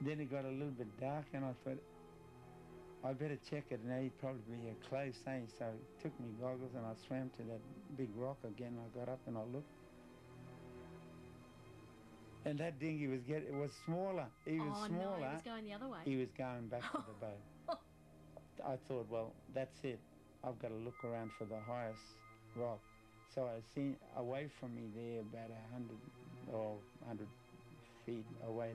Then it got a little bit dark and I thought, I better check it, and he'd probably be close, eh? So I took me goggles and I swam to that big rock again. I got up and I looked. And that dinghy was smaller. He was smaller. No, he was going the other way. He was going back to the boat. I thought, well, that's it. I've got to look around for the highest rock. So I seen away from me there, about 100 feet away,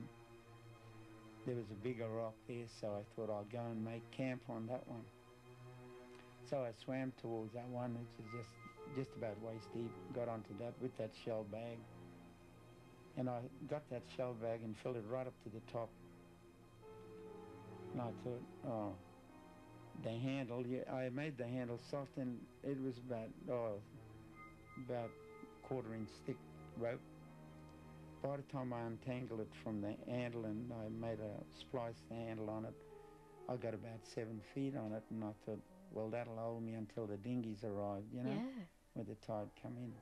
there was a bigger rock there, so I thought I'll go and make camp on that one. So I swam towards that one, which is just about waist deep, got onto that with that shell bag. And I got that shell bag and filled it right up to the top. And I thought, oh, the handle, I made the handle soft, and it was about quarter-inch thick rope. By the time I untangled it from the handle and I made splice the handle on it, I got about 7 feet on it, and I thought, well, that'll hold me until the dinghies arrived, you know, Yeah. when the tide come in.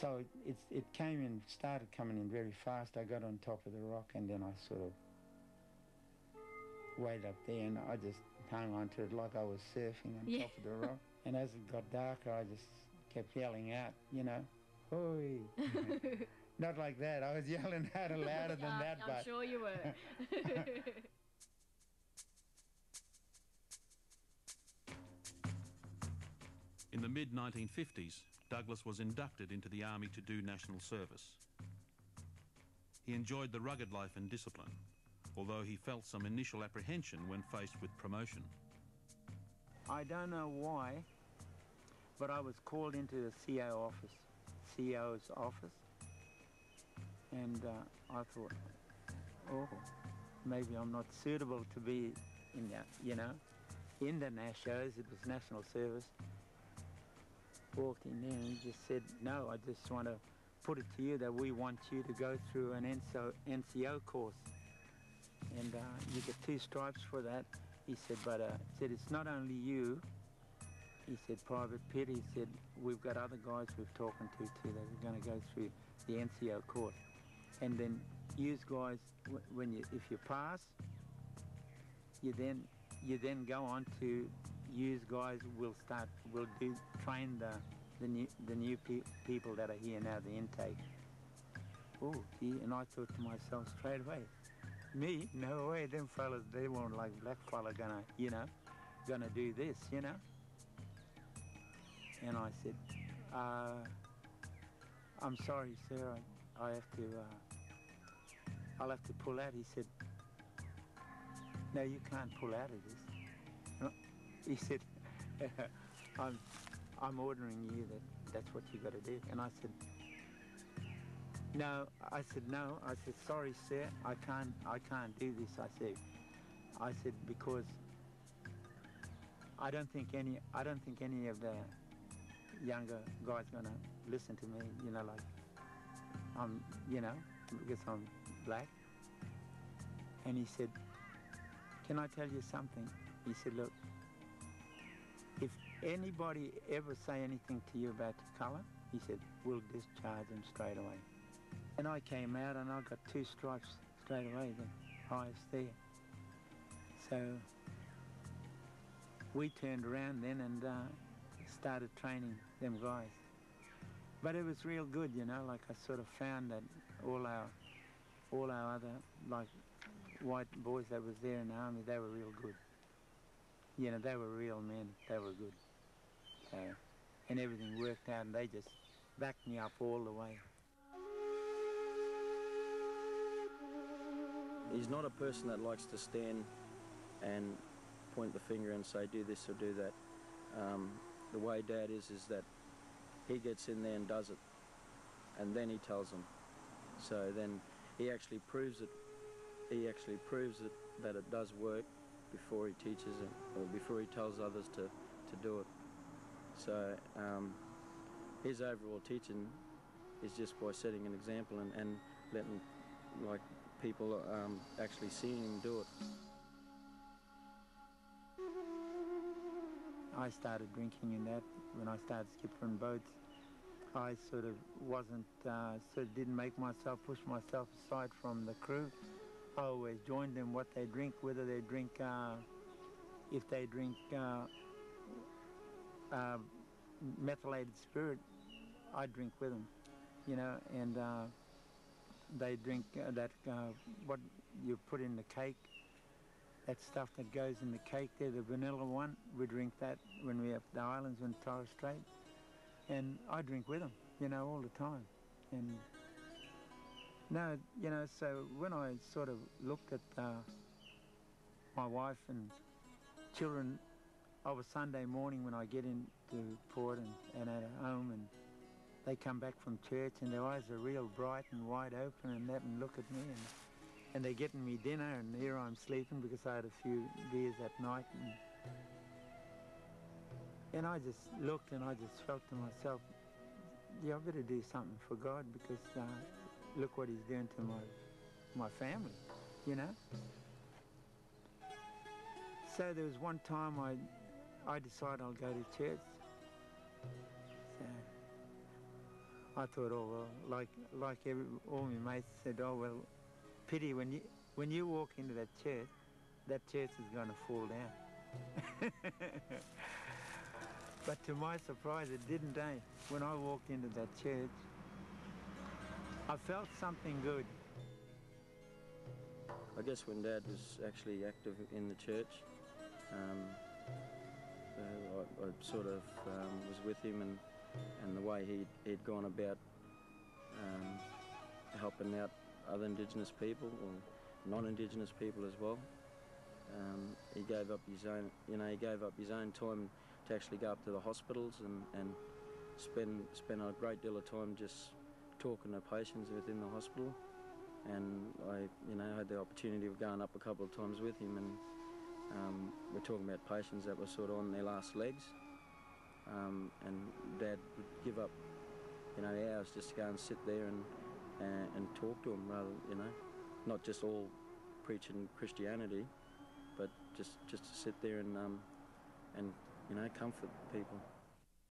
So it came in, started coming in very fast. I got on top of the rock, and then I sort of waited up there, and I just hung onto it like I was surfing on top of the rock. And as it got darker, I just kept yelling out, you know, "Hoi!" Not like that. I was yelling out louder than that, I'm but sure you were. In the mid-1950s, Douglas was inducted into the Army to do national service. He enjoyed the rugged life and discipline, although he felt some initial apprehension when faced with promotion. I don't know why, but I was called into the CO's office, and I thought, oh, maybe I'm not suitable to be in that, you know, in the NASHOs. It was national service. Walked in there and he just said, no, I just want to put it to you that we want you to go through an NCO course, and you get 2 stripes for that. He said, but said, it's not only you. He said, Private Pitt, he said, we've got other guys we've talking to too that are going to go through the NCO course. And then use guys, if you pass, you then go on to use guys. We'll train the new people that are here now, the intake. Oh, gee, and I thought to myself straight away, me? No way, them fellas, they won't like black fella gonna do this, you know? And I said, I'm sorry, sir, I'll have to pull out. He said, no, you can't pull out of this. He said, I'm ordering you that's what you got to do. And I said, no. I said, sorry, sir, I can't do this. I said, because I don't think any of the younger guys gonna listen to me, you know, like because I'm black. And he said, can I tell you something? He said, look, if anybody ever say anything to you about your colour, he said, we'll discharge them straight away. And I came out and I got 2 stripes straight away, the highest there. So we turned around then and started training them guys. But it was real good, you know, like I sort of found that all our other, like, white boys that was there in the army, they were real good. You know, they were real men, they were good. And everything worked out, and they just backed me up all the way. He's not a person that likes to stand and point the finger and say, do this or do that. The way Dad is that he gets in there and does it, and then he tells them. So then he actually proves it. He actually proves it that it does work before he teaches it, or before he tells others to do it. So his overall teaching is just by setting an example and letting, like, people actually seeing him do it. I started drinking in that when I started skippering boats. I sort of wasn't, sort of didn't push myself aside from the crew. I always joined them what they drink, whether they drink, if they drink methylated spirit, I drink with them, you know, and they drink what you put in the cake, that stuff that goes in the cake there, the vanilla one. We drink that when we're at the islands in Torres Strait, and I drink with them, you know, all the time. And no, you know, so when I sort of looked at my wife and children of a Sunday morning when I get into port and at home, and they come back from church and their eyes are real bright and wide open and that, and look at me, and they're getting me dinner, and here I'm sleeping because I had a few beers that night, and I just looked and I just felt to myself, yeah, I better do something for God, because look what he's doing to my family, you know. So there was one time I decided I'll go to church. So I thought, oh well, like all my mates said, oh well, pity when you walk into that church is going to fall down. But to my surprise, it didn't, eh? When I walked into that church, I felt something good. I guess when Dad was actually active in the church, I sort of was with him, and the way he'd gone about helping out other Indigenous people or non-Indigenous people as well. He gave up his own, you know, he gave up his own time to actually go up to the hospitals and spend a great deal of time just talking to patients within the hospital. And I, you know, had the opportunity of going up a couple of times with him, and we're talking about patients that were sort of on their last legs, and Dad would give up, you know, hours just to go and sit there and talk to them, rather, you know, not just all preaching Christianity, but just to sit there and you know, comfort people.